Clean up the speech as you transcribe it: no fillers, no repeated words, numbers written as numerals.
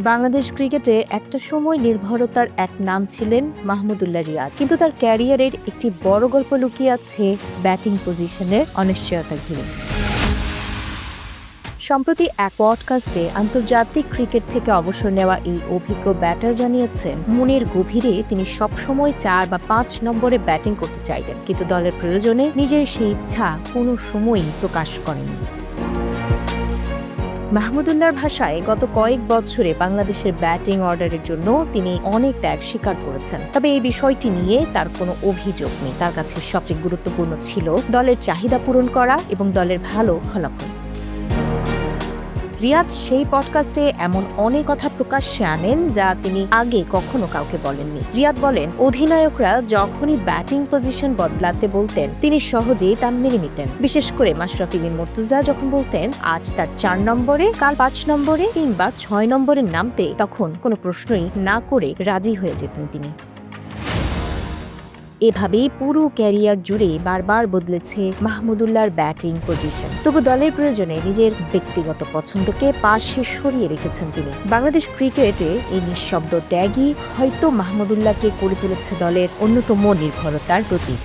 বাংলাদেশ ক্রিকেটে একটা সময় নির্ভরতার এক নাম ছিলেন মাহমুদুল্লাহ রিয়াদ, কিন্তু তার ক্যারিয়ারের একটি বড় গল্প লুকিয়ে আছে ব্যাটিং পজিশনের অনিশ্চয়তা ঘিরে। সম্প্রতি এক পডকাস্টে আন্তর্জাতিক ক্রিকেট থেকে অবসর নেওয়া এই অভিজ্ঞ ব্যাটার জানিয়েছেন, মনের গভীরে তিনি সবসময় 4 বা 5 নম্বরে ব্যাটিং করতে চাইতেন, কিন্তু দলের প্রয়োজনে নিজের সেই ইচ্ছা কোনো সময়ই প্রকাশ করেননি। মাহমুদুল্লাহর ভাষায়, গত কয়েক বছরে বাংলাদেশের ব্যাটিং অর্ডারের জন্য তিনি অনেক ত্যাগ স্বীকার করেছেন। তবে এই বিষয়টি নিয়ে তার কোনো অভিযোগ নেই। তার কাছে সবচেয়ে গুরুত্বপূর্ণ ছিল দলের চাহিদা পূরণ করা এবং দলের ভালো ফলাফল। রিয়াদ সেই পডকাস্টে এমন অনেক কথা প্রকাশ্যে আনেন যা তিনি আগে কখনো কাউকে বলেননি। রিয়াদ বলেন, অধিনায়করা যখনই ব্যাটিং পজিশন বদলাতে বলতেন তিনি সহজেই তা মেনে নিতেন। বিশেষ করে মাশরাফি বিন মুর্তজা যখন বলতেন আজ তার 4 নম্বরে, কাল 5 নম্বরে কিংবা 6 নম্বরে নামতে, তখন কোনো প্রশ্নই না করে রাজি হয়ে যেতেন তিনি। এভাবেই পুরো ক্যারিয়ার জুড়ে বারবার বদলেছে মাহমুদুল্লাহর ব্যাটিং পজিশন। তবু দলের প্রয়োজনে নিজের ব্যক্তিগত পছন্দকে পাশে সরিয়ে রেখেছেন তিনি। বাংলাদেশ ক্রিকেটে এই নিঃশব্দ ত্যাগই হয়তো মাহমুদুল্লাহকে করে তুলেছে দলের অন্যতম নির্ভরতার প্রতীক।